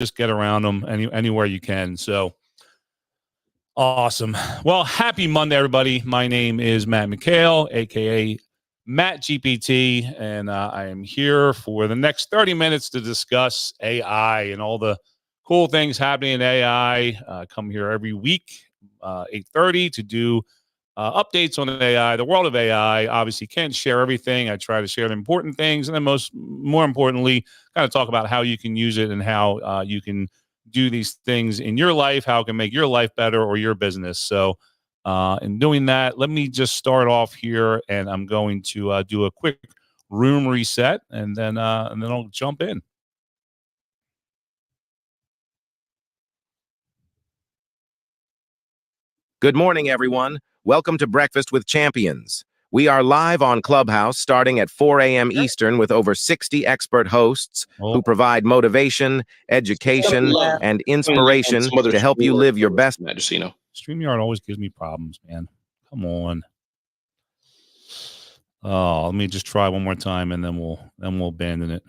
just get around them anywhere you can. So awesome. Well, happy Monday, everybody. My name is Matt McHale, aka Matt GPT, and I am here for the next 30 minutes to discuss AI and all the cool things happening in AI. Come here every week, 8:30, to do updates on AI, the world of AI. Obviously, can't share everything. I try to share the important things, and then more importantly, kind of talk about how you can use it and how you can do these things in your life, how it can make your life better or your business. So, in doing that, let me just start off here, and I'm going to do a quick room reset, and then I'll jump in. Good morning, everyone. Welcome to Breakfast with Champions. We are live on Clubhouse starting at 4 a.m. Eastern with over 60 expert hosts who provide motivation, education, and inspiration to help you live your best. Just so you know, StreamYard always gives me problems, man. Come on. Oh, let me just try one more time, and then we'll abandon it.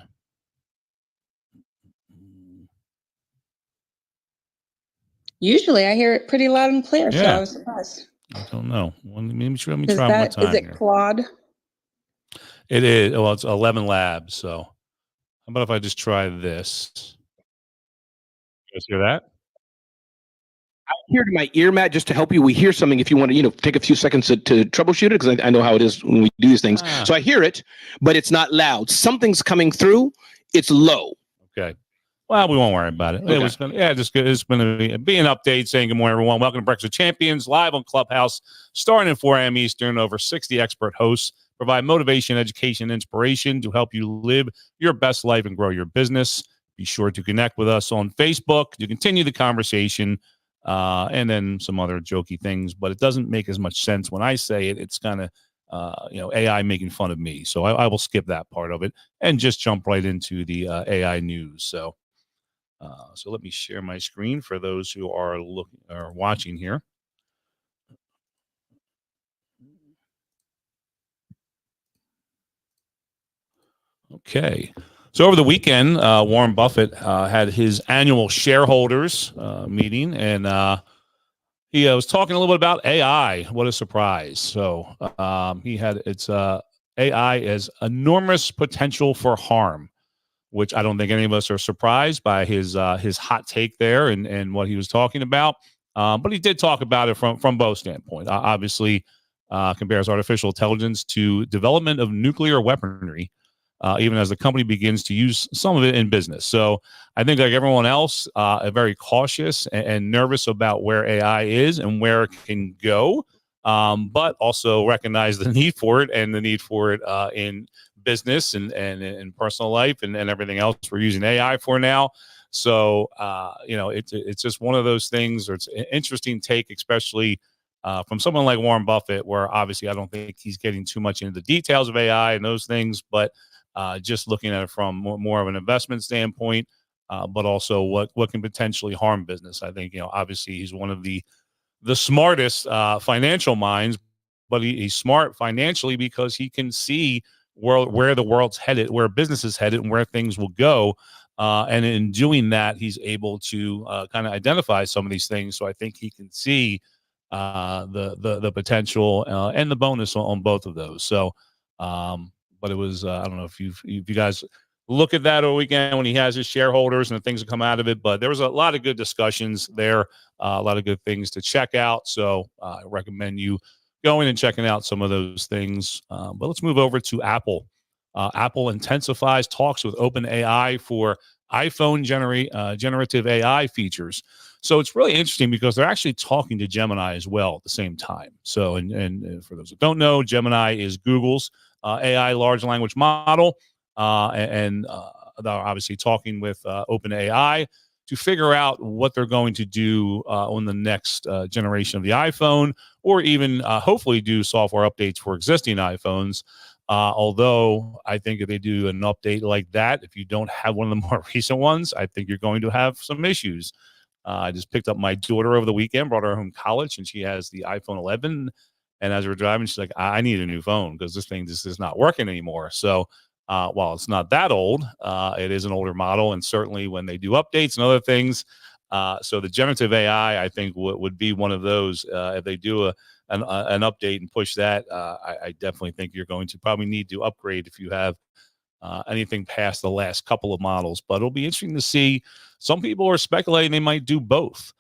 Usually I hear it pretty loud and clear, so I was surprised. I don't know. Let me try one more time. Is it Claude? It is. Well, it's 11 Labs. So how about if I just try this? You guys hear that? I hear to my ear, Matt, just to help you. We hear something if you want to, take a few seconds to troubleshoot it, because I know how it is when we do these things. So I hear it, but it's not loud. Something's coming through. It's low. Okay. Well, we won't worry about it. Okay. It was gonna, it's going to be an update saying good morning, everyone. Welcome to Breakfast with Champions, live on Clubhouse, starting at 4 a.m. Eastern. Over 60 expert hosts provide motivation, education, inspiration to help you live your best life and grow your business. Be sure to connect with us on Facebook to continue the conversation, and then some other jokey things. But it doesn't make as much sense when I say it. It's kind of AI making fun of me. So I will skip that part of it and just jump right into the AI news. So let me share my screen for those who are watching here. Okay. So over the weekend, Warren Buffett had his annual shareholders meeting, and he was talking a little bit about AI. What a surprise. So AI has enormous potential for harm, which I don't think any of us are surprised by his hot take there and what he was talking about. But he did talk about it from both standpoints. Obviously, compares artificial intelligence to development of nuclear weaponry, even as the company begins to use some of it in business. So I think, like everyone else, very cautious and nervous about where AI is and where it can go, but also recognize the need for it and the need for it in business and in personal life and everything else we're using AI for now. So it's just one of those things, or it's an interesting take, especially from someone like Warren Buffett, where obviously I don't think he's getting too much into the details of AI and those things, but just looking at it from more of an investment standpoint, but also what can potentially harm business. I think, obviously he's one of the smartest financial minds, but he's smart financially because he can see where the world's headed, where business is headed, and where things will go. And in doing that, he's able to kind of identify some of these things. So I think he can see the potential and the bonus on both of those. So, but it was I don't know if you guys look at that over the weekend when he has his shareholders and the things that come out of it. But there was a lot of good discussions there, a lot of good things to check out. So I recommend you going and checking out some of those things. But let's move over to Apple. Apple intensifies talks with OpenAI for iPhone generative AI features. So it's really interesting because they're actually talking to Gemini as well at the same time. So, and for those that don't know, Gemini is Google's AI large language model. And they're obviously talking with OpenAI to figure out what they're going to do on the next generation of the iPhone, or even hopefully do software updates for existing iPhones. Although I think if they do an update like that, if you don't have one of the more recent ones, I think you're going to have some issues. I just picked up my daughter over the weekend, brought her home from college, and she has the iPhone 11. And as we're driving, she's like, I need a new phone because this thing just is not working anymore. So While it's not that old, it is an older model, and certainly when they do updates and other things. So the generative AI, I think, would be one of those. If they do an update and push that, I definitely think you're going to probably need to upgrade if you have anything past the last couple of models. But it'll be interesting to see. Some people are speculating they might do both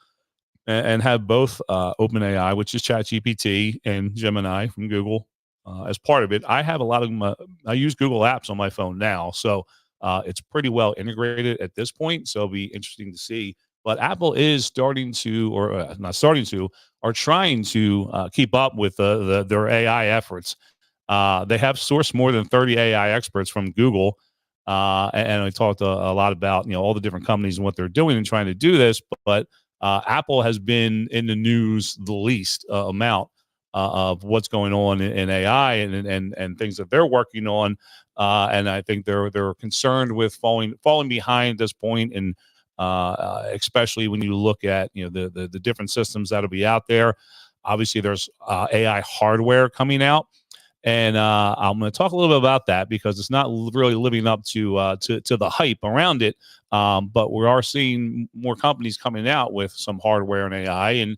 and have both OpenAI, which is ChatGPT, and Gemini from Google as part of it. I have a lot of I use Google Apps on my phone now, so it's pretty well integrated at this point. So it'll be interesting to see. But Apple is starting to, or not starting to, are trying to keep up with their AI efforts. They have sourced more than 30 AI experts from Google, and I talked a lot about all the different companies and what they're doing and trying to do this. But Apple has been in the news the least amount of what's going on in AI and things that they're working on, and I think they're concerned with falling behind at this point, and especially when you look at the different systems that'll be out there. Obviously, there's AI hardware coming out. And I'm going to talk a little bit about that because it's not really living up to the hype around it. But we are seeing more companies coming out with some hardware and AI. And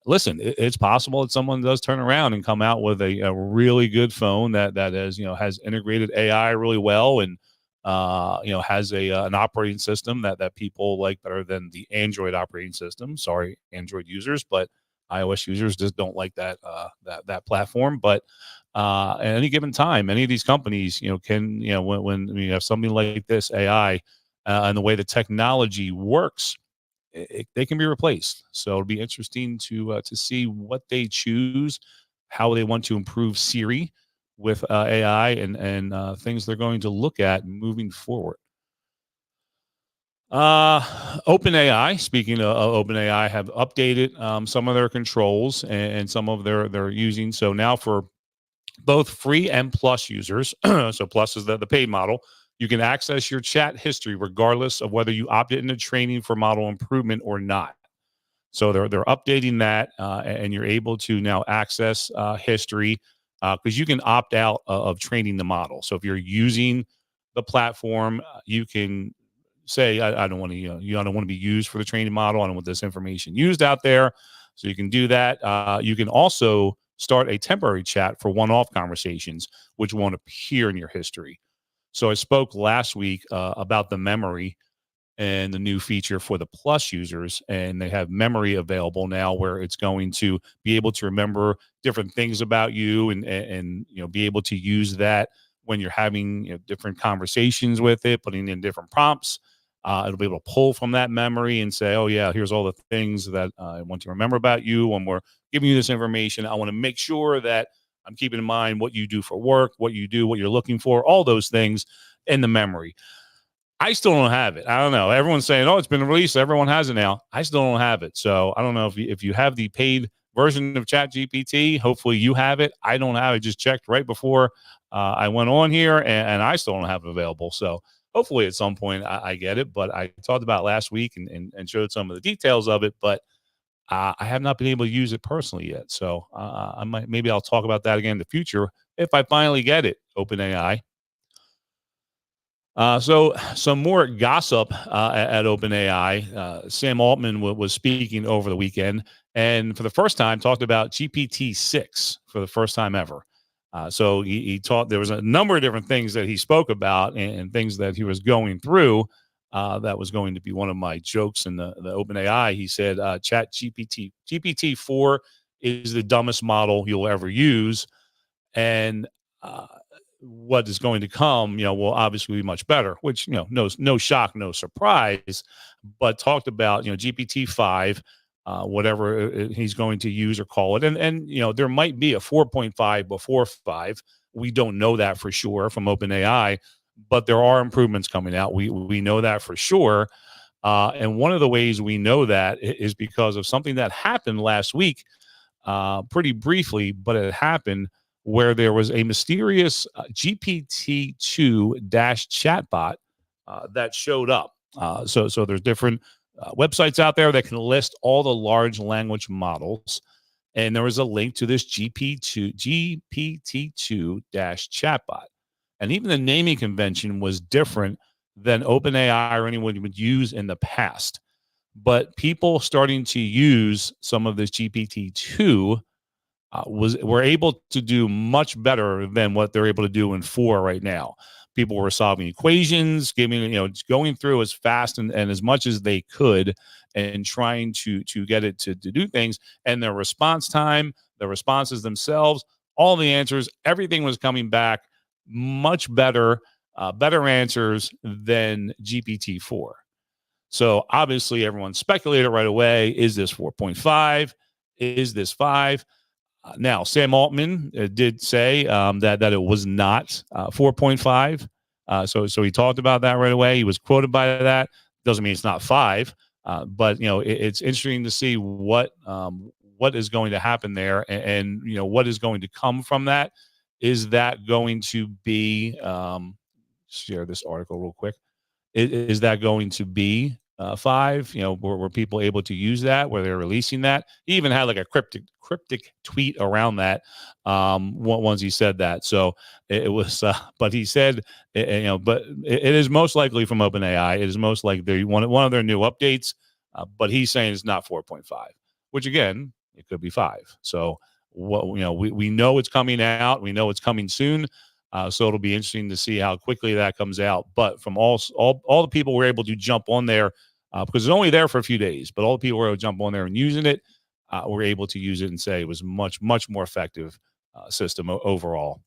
listen, it's possible that someone does turn around and come out with a really good phone that has integrated AI really well, and has an operating system that people like better than the Android operating system. Sorry, Android users, but iOS users just don't like that platform. But at any given time, any of these companies, can, when you have something like this AI and the way the technology works, they can be replaced. So it'll be interesting to see what they choose, how they want to improve Siri with AI, and things they're going to look at moving forward. OpenAI, speaking of OpenAI, have updated some of their controls and some of their using. So now for both free and plus users, so plus is the paid model, you can access your chat history regardless of whether you opted into training for model improvement or not. So they're updating that, and you're able to now access history because you can opt out of training the model. So if you're using the platform, you can say, I don't want to, I don't want to be used for the training model. I don't want this information used out there. So you can do that. You can also start a temporary chat for one-off conversations, which won't appear in your history. So I spoke last week about the memory and the new feature for the plus users, and they have memory available now where it's going to be able to remember different things about you and be able to use that when you're having different conversations with it, putting in different prompts. It'll be able to pull from that memory and say, oh, yeah, here's all the things that I want to remember about you. When we're giving you this information, I want to make sure that I'm keeping in mind what you do for work, what you do, what you're looking for, all those things in the memory. I still don't have it. I don't know. Everyone's saying, oh, it's been released. Everyone has it now. I still don't have it. So I don't know if you have the paid version of ChatGPT. Hopefully you have it. I don't have it. Just checked right before I went on here, and I still don't have it available. So hopefully at some point I get it. But I talked about it last week and showed some of the details of it. But I have not been able to use it personally yet. So maybe I'll talk about that again in the future if I finally get it, OpenAI. So some more gossip at OpenAI. Sam Altman was speaking over the weekend, and for the first time talked about GPT-6 for the first time ever. So he taught, there was a number of different things that he spoke about and things that he was going through. That was going to be one of my jokes in the OpenAI. He said, GPT-4 is the dumbest model you'll ever use. And what is going to come, will obviously be much better, which, no shock, no surprise, but talked about, GPT-5, whatever he's going to use or call it. And there might be a 4.5 before 5. We don't know that for sure from OpenAI, but there are improvements coming out. We know that for sure. And one of the ways we know that is because of something that happened last week, pretty briefly, but it happened where there was a mysterious GPT-2 chatbot that showed up. So there's different websites out there that can list all the large language models. And there was a link to this GPT-2 chatbot. And even the naming convention was different than OpenAI or anyone would use in the past. But people starting to use some of this GPT-2 were able to do much better than what they're able to do in 4 right now. People were solving equations, going through as fast and as much as they could, and trying to get it to do things. And their response time, the responses themselves, all the answers, everything was coming back much better, better answers than GPT-4. So obviously, everyone speculated right away: is this 4.5? Is this 5? Now, Sam Altman did say that it was not 4.5. So he talked about that right away. He was quoted by that. Doesn't mean it's not 5, but it's interesting to see what is going to happen there, and what is going to come from that. Is that going to be? Share this article real quick. Is that going to be 5? Were people able to use that? Were they releasing that? He even had like a cryptic tweet around that once he said that. So it was, but he said, but it is most likely from OpenAI. It is most likely one of their new updates. But he's saying it's not 4.5, which again, it could be 5. So we know it's coming out. We know it's coming soon. So it'll be interesting to see how quickly that comes out. But from all the people were able to jump on there, because it's only there for a few days, but all the people were able to jump on there and using it, were able to use it and say it was much more effective system overall.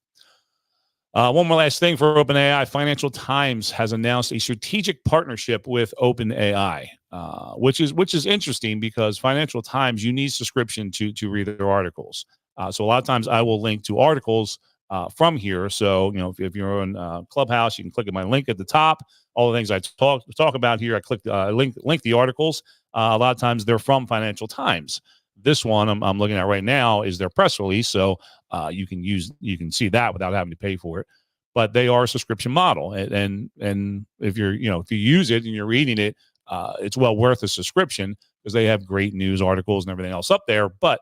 One more last thing for OpenAI. Financial Times has announced a strategic partnership with OpenAI, which is interesting because Financial Times, you need subscription to read their articles. So a lot of times I will link to articles from here. So, if you're on Clubhouse, you can click on my link at the top. All the things I talk about here, I click link the articles. A lot of times they're from Financial Times. This one I'm looking at right now is their press release. So you can see that without having to pay for it. But they are a subscription model, and if you use it and you're reading it, it's well worth a subscription because they have great news articles and everything else up there. But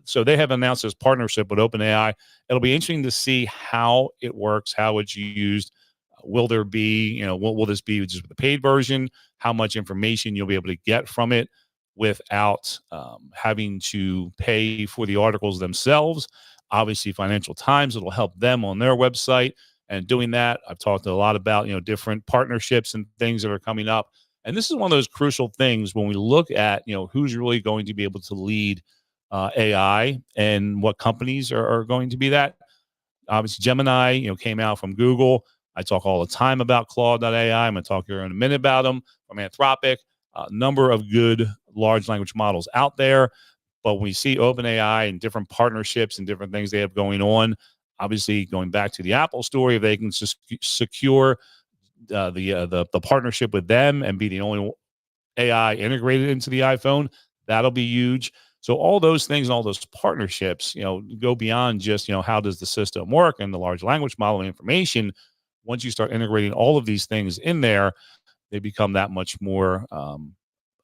so they have announced this partnership with OpenAI. It'll be interesting to see how it works, how it's used. Will there be, will this be just the paid version? How much information you'll be able to get from it without having to pay for the articles themselves? Obviously, Financial Times, it'll help them on their website. And doing that, I've talked a lot about, different partnerships and things that are coming up. And this is one of those crucial things when we look at, who's really going to be able to lead AI and what companies are going to be that. Obviously, Gemini, came out from Google. I talk all the time about Claude.ai. I'm going to talk here in a minute about them from Anthropic. A number of good large language models out there. But when we see OpenAI and different partnerships and different things they have going on, obviously going back to the Apple story, if they can secure the partnership with them and be the only AI integrated into the iPhone, that'll be huge. So all those things and all those partnerships, go beyond just, how does the system work and the large language model information. Once you start integrating all of these things in there, they become that much more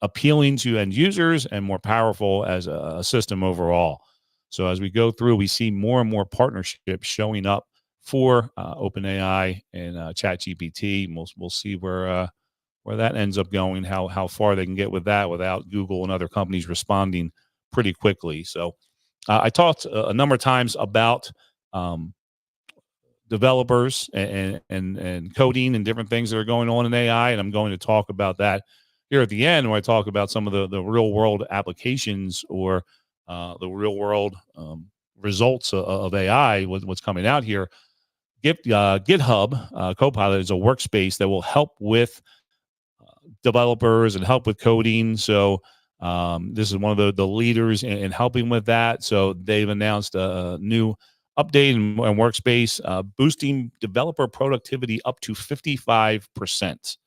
appealing to end users and more powerful as a system overall. So as we go through, we see more and more partnerships showing up for OpenAI and ChatGPT. We'll see where that ends up going, how far they can get with that without Google and other companies responding pretty quickly. So I talked a number of times about developers and coding and different things that are going on in AI, and I'm going to talk about that here at the end, where I talk about some of the real world applications or the real world results of AI, what's coming out here. GitHub Copilot is a workspace that will help with developers and help with coding. So this is one of the leaders in helping with that. So they've announced a new update and workspace boosting developer productivity up to 55%.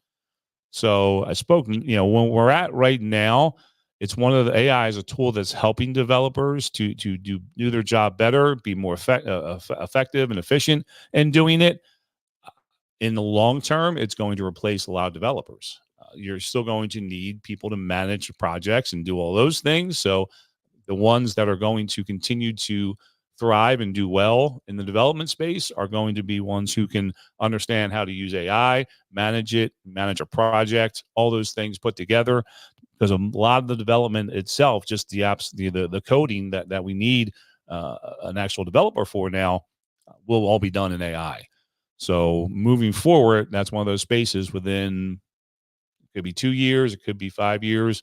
So I spoke, when we're at right now, it's one of the AI is a tool that's helping developers to do their job better, be more effective and efficient in doing it. In the long term, it's going to replace a lot of developers. You're still going to need people to manage projects and do all those things. So the ones that are going to continue to thrive and do well in the development space are going to be ones who can understand how to use AI, manage it, manage a project, all those things put together. Because a lot of the development itself, just the apps, the coding that we need an actual developer for now, will all be done in AI. So moving forward, that's one of those spaces within, it could be 2 years, it could be 5 years,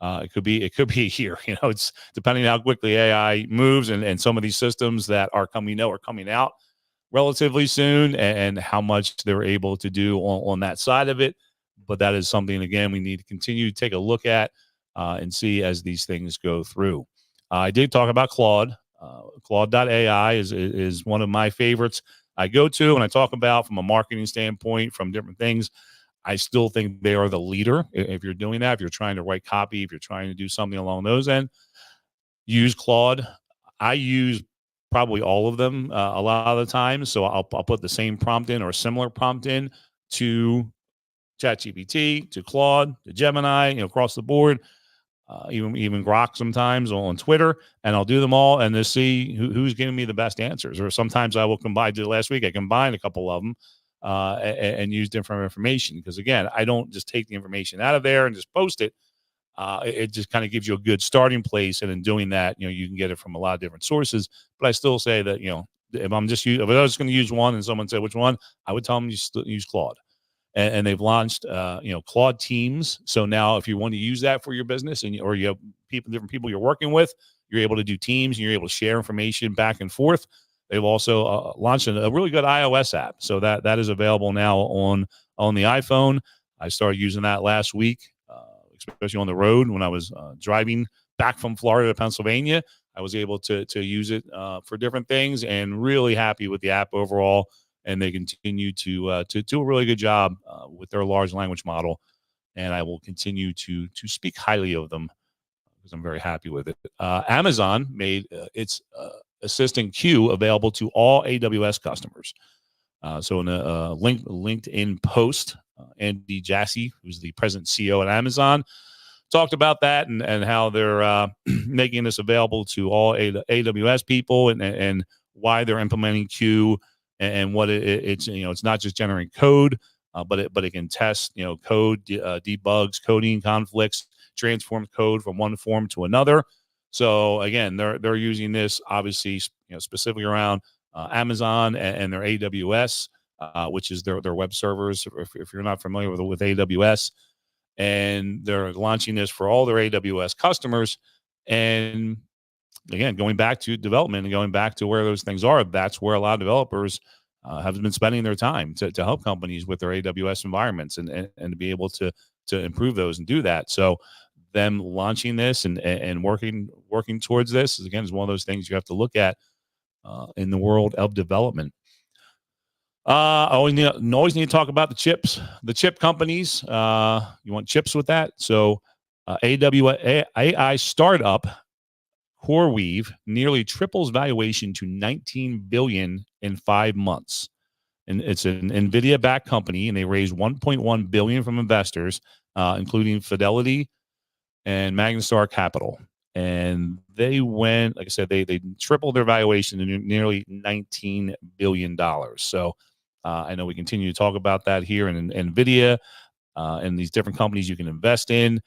it could be a year. It's depending on how quickly AI moves and some of these systems that are coming out relatively soon and how much they're able to do on that side of it. But that is something, again, we need to continue to take a look at and see as these things go through. I did talk about Claude. Claude.ai is one of my favorites. I go to and I talk about from a marketing standpoint, from different things. I still think they are the leader. If you're doing that, if you're trying to write copy, if you're trying to do something along those ends, use Claude. I use probably all of them a lot of the time. So I'll put the same prompt in or a similar prompt in to ChatGPT, to Claude, to Gemini, across the board. Even Grok sometimes on Twitter, and I'll do them all and to see who's giving me the best answers. Or sometimes I will combine. Last week I combined a couple of them and use different information, because again, I don't just take the information out of there and just post it. It just kind of gives you a good starting place, and in doing that, you can get it from a lot of different sources. But I still say that if I was going to use one and someone said which one, I would tell them use Claude. And they've launched, Claude Teams. So now, if you want to use that for your business, or you have different people you're working with, you're able to do teams and you're able to share information back and forth. They've also launched a really good iOS app, so that is available now on the iPhone. I started using that last week, especially on the road when I was driving back from Florida to Pennsylvania. I was able to use it for different things, and really happy with the app overall. And they continue to do a really good job with their large language model, and I will continue to speak highly of them because I'm very happy with it. Amazon made its Assistant Q available to all AWS customers. So in a LinkedIn post, Andy Jassy, who's the president and CEO at Amazon, talked about that and how they're making this available to all AWS people and why they're implementing Q. And what it's not just generating code, but it can test code, debugs coding conflicts, transforms code from one form to another. So again, they're using this obviously specifically around Amazon and their AWS, which is their web servers. If you're not familiar with AWS, and they're launching this for all their AWS customers. And again, going back to development and going back to where those things are, that's where a lot of developers have been spending their time to help companies with their AWS environments and to be able to improve those and do that. So them launching this and working towards this is one of those things you have to look at in the world of development. Always need to talk about the chip companies. You want chips with that? So AWS AI startup CoreWeave nearly triples valuation to $19 billion in 5 months. And it's an NVIDIA-backed company, and they raised $1.1 billion from investors, including Fidelity and Magnestar Capital. And they went, like I said, they tripled their valuation to nearly $19 billion. So I know we continue to talk about that here in NVIDIA and these different companies you can invest in.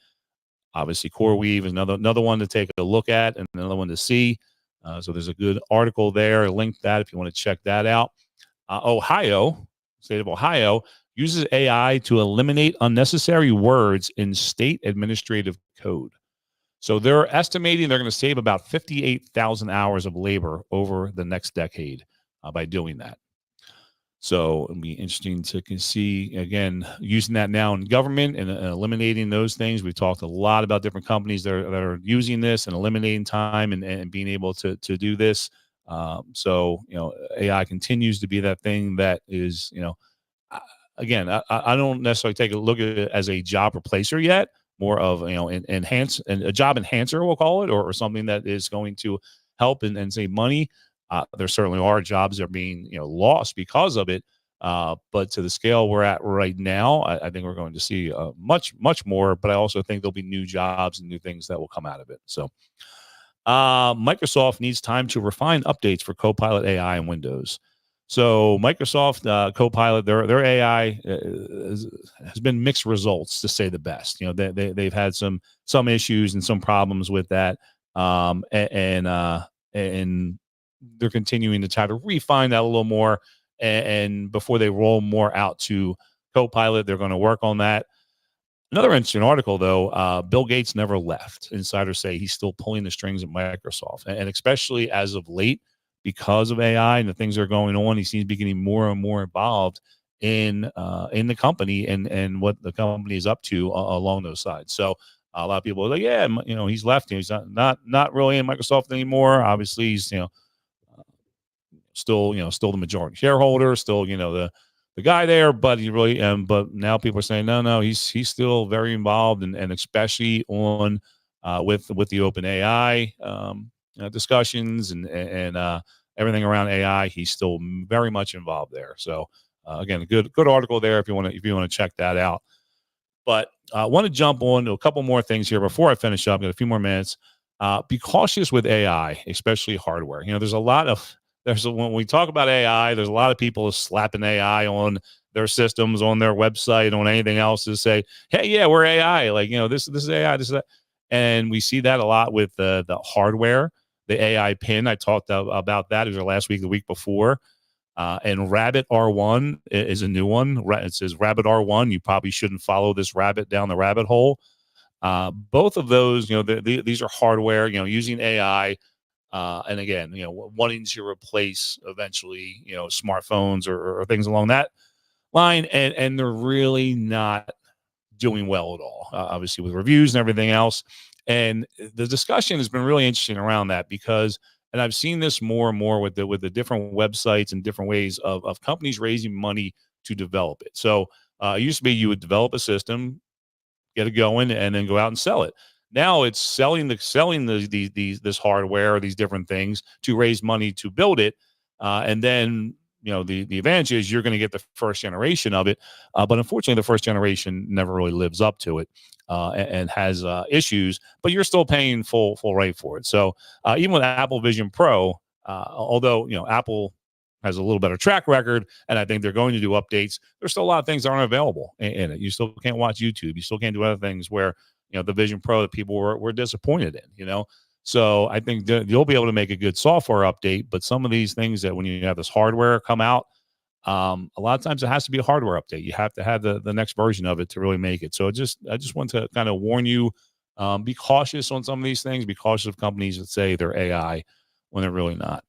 Obviously, CoreWeave is another one to take a look at and another one to see. So there's a good article there. Link that if you want to check that out. State of Ohio uses AI to eliminate unnecessary words in state administrative code. So they're estimating they're going to save about 58,000 hours of labor over the next decade by doing that. So it'll be interesting to see, again, using that now in government and eliminating those things. We've talked a lot about different companies that are using this and eliminating time and being able to do this. So AI continues to be that thing that is, again, I don't necessarily take a look at it as a job replacer yet, more of, enhance and a job enhancer, we'll call it, or something that is going to help and save money. There certainly are jobs that are being lost because of it, but to the scale we're at right now, I think we're going to see much more. But I also think there'll be new jobs and new things that will come out of it. So Microsoft needs time to refine updates for Copilot AI in Windows. So Microsoft Copilot, their AI has been mixed results, to say the best. They've had some issues and some problems with that, and they're continuing to try to refine that a little more. And before they roll more out to Copilot, they're going to work on that. Another interesting article, though, Bill Gates never left. Insiders say he's still pulling the strings at Microsoft, and especially as of late, because of AI and the things that are going on, he seems to be getting more and more involved in the company and what the company is up to along those sides. So a lot of people are like, yeah, he's left. He's not really in Microsoft anymore. Obviously, he's still the majority shareholder, still the guy there, but he really but now people are saying no, he's still very involved and especially on with the open AI discussions and everything around AI. He's still very much involved there. So again, a good article there if you want to check that out. But I want to jump on to a couple more things here before I finish up. Got a few more minutes. Be cautious with AI, especially hardware. When we talk about AI, there's a lot of people slapping AI on their systems, on their website, on anything else to say, hey, yeah, we're AI. Like, this is AI, this is that. And we see that a lot with the hardware, the AI pin. I talked about that. It was last week, the week before. And Rabbit R1 is a new one. It says Rabbit R1. You probably shouldn't follow this rabbit down the rabbit hole. Both of those, these are hardware, using AI. And again, wanting to replace eventually, smartphones or things along that line. And they're really not doing well at all, obviously, with reviews and everything else. And the discussion has been really interesting around that because, and I've seen this more and more with the different websites and different ways of companies raising money to develop it. So it used to be you would develop a system, get it going, and then go out and sell it. Now it's selling this hardware or these different things to raise money to build it, and then the advantage is you're going to get the first generation of it, but unfortunately the first generation never really lives up to it and has issues. But you're still paying full rate for it. So even with Apple Vision Pro, although Apple has a little better track record, and I think they're going to do updates, there's still a lot of things that aren't available in it. You still can't watch YouTube. You still can't do other things where the Vision Pro that people were disappointed in, So I think you'll be able to make a good software update, but some of these things that when you have this hardware come out, a lot of times it has to be a hardware update. You have to have the next version of it to really make it. So I just want to kind of warn you, be cautious on some of these things. Be cautious of companies that say they're AI when they're really not.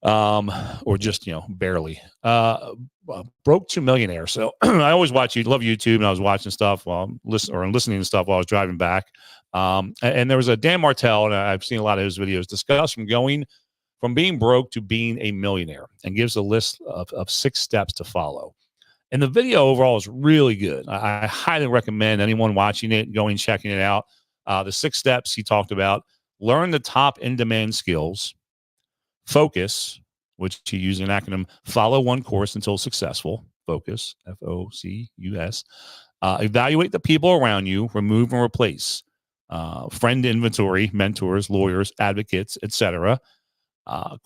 Or just, barely. Broke to millionaire. So I always love YouTube, and I was watching stuff while I'm listening to stuff while I was driving back. And there was a Dan Martell, and I've seen a lot of his videos discuss from being broke to being a millionaire, and gives a list of 6 steps to follow. And the video overall is really good. I highly recommend anyone watching it going checking it out. The 6 steps he talked about: learn the top in-demand skills, focus, which he used an acronym, follow one course until successful, focus, FOCUS, evaluate the people around you, remove and replace, friend inventory, mentors, lawyers, advocates, etc.,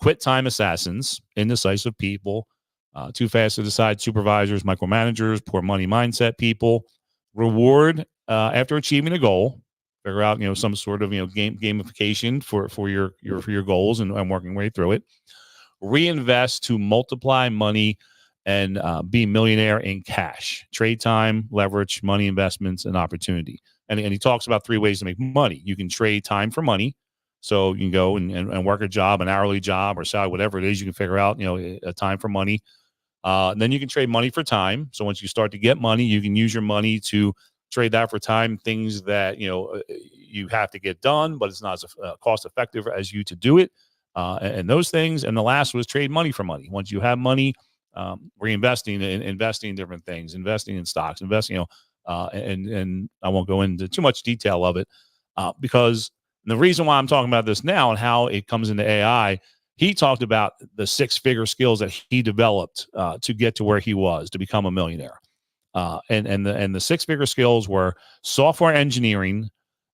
quit time assassins, indecisive people, too fast to decide supervisors, micromanagers, poor money mindset people, reward after achieving a goal, figure out some sort of gamification for your goals and working way through it. Reinvest to multiply money and be millionaire in cash, trade time, leverage, money investments, and opportunity. And he talks about 3 ways to make money. You can trade time for money. So you can go and work a job, an hourly job or salary, whatever it is. You can figure out, a time for money. Then you can trade money for time. So once you start to get money, you can use your money to trade that for time, things that, you have to get done, but it's not as cost effective as you to do it. And those things. And the last was trade money for money. Once you have money, reinvesting and investing in different things, investing in stocks, investing, and I won't go into too much detail of it because the reason why I'm talking about this now and how it comes into AI, he talked about the 6-figure skills that he developed to get to where he was, to become a millionaire. And the 6-figure skills were software engineering,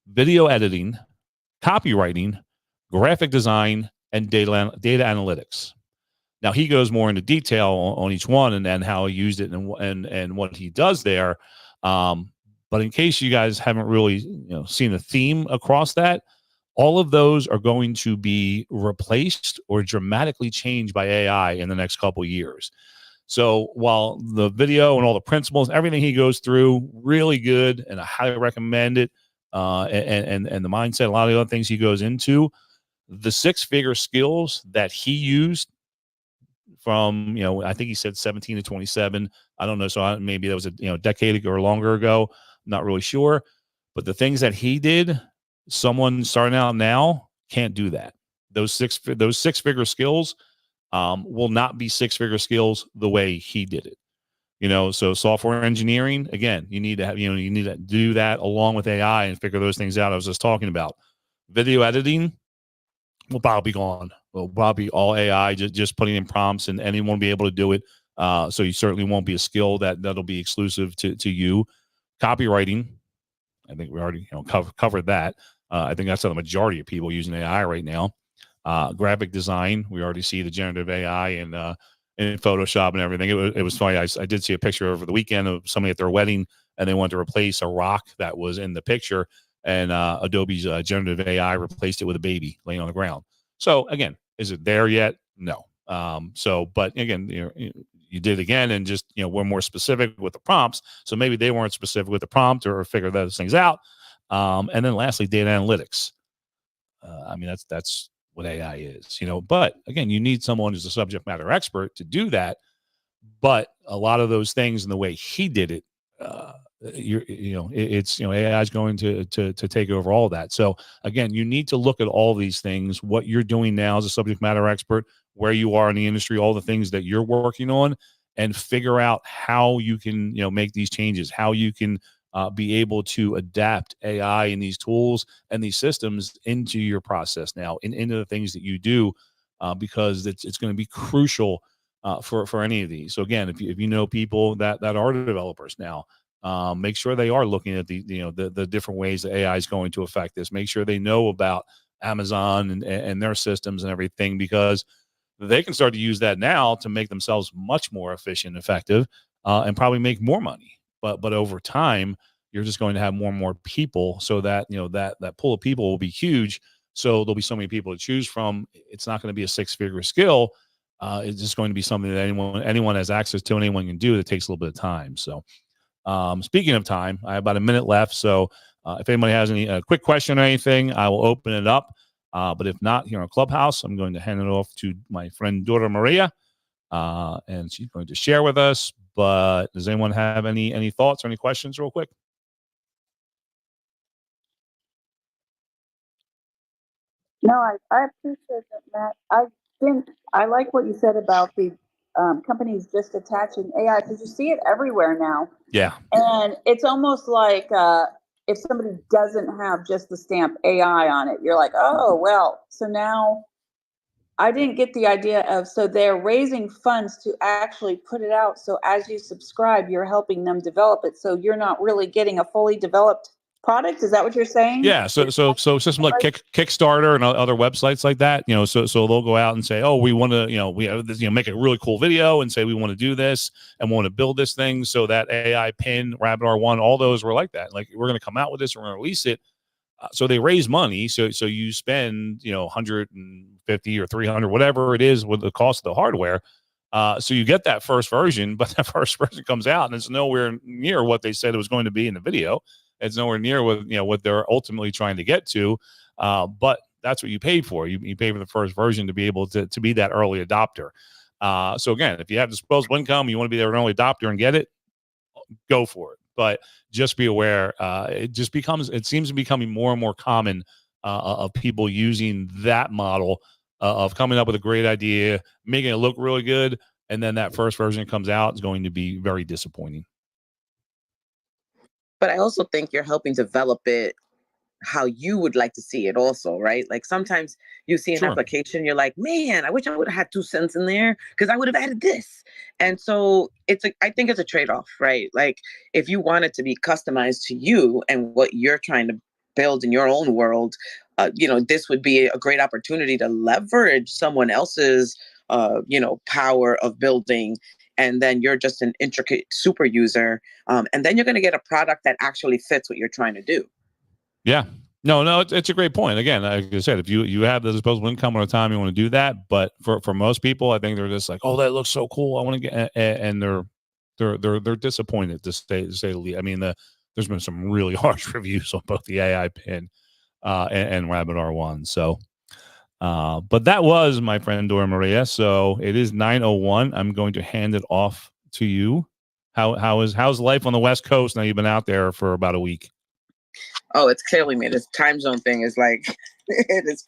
video editing, copywriting, graphic design, and data analytics. Now he goes more into detail on each one and how he used it and what he does there. But in case you guys haven't really seen a theme across that, all of those are going to be replaced or dramatically changed by AI in the next couple of years. So while the video and all the principles, everything he goes through, really good, and I highly recommend it, and the mindset, a lot of the other things he goes into, the six-figure skills that he used from, I think he said 17 to 27. I don't know. So maybe that was a decade ago or longer ago. I'm not really sure. But the things that he did, someone starting out now can't do that. Those six-figure skills will not be six-figure skills the way he did it. So software engineering, again, you need to have, you need to do that along with AI and figure those things out I was just talking about. Video editing will probably be gone. Will probably all AI, just putting in prompts, and anyone will be able to do it. So you certainly won't be a skill that'll be exclusive to you. Copywriting, I think we already covered that. I think that's the majority of people using AI right now. Graphic design, we already see the generative AI and in Photoshop and everything. It was funny. I did see a picture over the weekend of somebody at their wedding, and they wanted to replace a rock that was in the picture, and Adobe's generative AI replaced it with a baby laying on the ground. So again, is it there yet? No. But again, you did again, and just we're more specific with the prompts. So maybe they weren't specific with the prompt or figure those things out. And then lastly, data analytics. That's what AI is, But again, you need someone who's a subject matter expert to do that. But a lot of those things and the way he did it, it's AI is going to take over all of that. So again, you need to look at all these things, what you're doing now as a subject matter expert, where you are in the industry, all the things that you're working on, and figure out how you can make these changes, how you can be able to adapt AI and these tools and these systems into your process now and into the things that you do, because it's going to be crucial for any of these. So again, if you know people that are developers now, make sure they are looking at the different ways that AI is going to affect this. Make sure they know about Amazon and their systems and everything, because they can start to use that now to make themselves much more efficient, effective, and probably make more money. But over time, you're just going to have more and more people, so that that pool of people will be huge. So there'll be so many people to choose from. It's not going to be a six-figure skill. It's just going to be something that anyone has access to, and anyone can do. That takes a little bit of time. So, speaking of time, I have about a minute left. So, if anybody has any quick question or anything, I will open it up. But if not, here on Clubhouse, I'm going to hand it off to my friend Dora Maria, and she's going to share with us. But does anyone have any thoughts or any questions real quick? No, I appreciate that, Matt. I like what you said about the companies just attaching AI, because you see it everywhere now. Yeah. And it's almost like if somebody doesn't have just the stamp AI on it, you're like, oh, well, so now I didn't get the idea of, so they're raising funds to actually put it out. So as you subscribe, you're helping them develop it. So you're not really getting a fully developed product. Is that what you're saying? Yeah. So systems like Kickstarter and other websites like that, so they'll go out and say, oh, we want to, we have this, make a really cool video and say we want to do this and want to build this thing. So that AI pin, Rabbit R1, all those were like that. Like, we're going to come out with this, we're going to release it. So they raise money. So you spend, 150 or 300, whatever it is with the cost of the hardware. So you get that first version, but that first version comes out and it's nowhere near what they said it was going to be in the video. It's nowhere near what they're ultimately trying to get to. But that's what you paid for. You pay for the first version to be able to be that early adopter. So again, if you have disposable income, you want to be an early adopter and get it, go for it. But just be aware, it seems to be becoming more and more common of people using that model of coming up with a great idea, making it look really good, and then that first version that comes out is going to be very disappointing. But I also think you're helping develop it how you would like to see it also, right? Like, sometimes you see an application, you're like, man, I wish I would have had 2 cents in there because I would have added this. And so I think it's a trade-off, right? Like, if you want it to be customized to you and what you're trying to build in your own world, this would be a great opportunity to leverage someone else's, power of building. And then you're just an intricate super user. And then you're going to get a product that actually fits what you're trying to do. Yeah. No, it's a great point. Again, like I said, if you have the disposable income or time, you want to do that. But for most people, I think they're just like, oh, that looks so cool. I want to get, and they're disappointed to say the least. I mean, there's been some really harsh reviews on both the AI Pin and Rabbit R1. So, but that was my friend Dora Maria. So it is 9:01. I'm going to hand it off to you. How's life on the West Coast now? You've been out there for about a week. Oh, it's killing me. This time zone thing is like, it is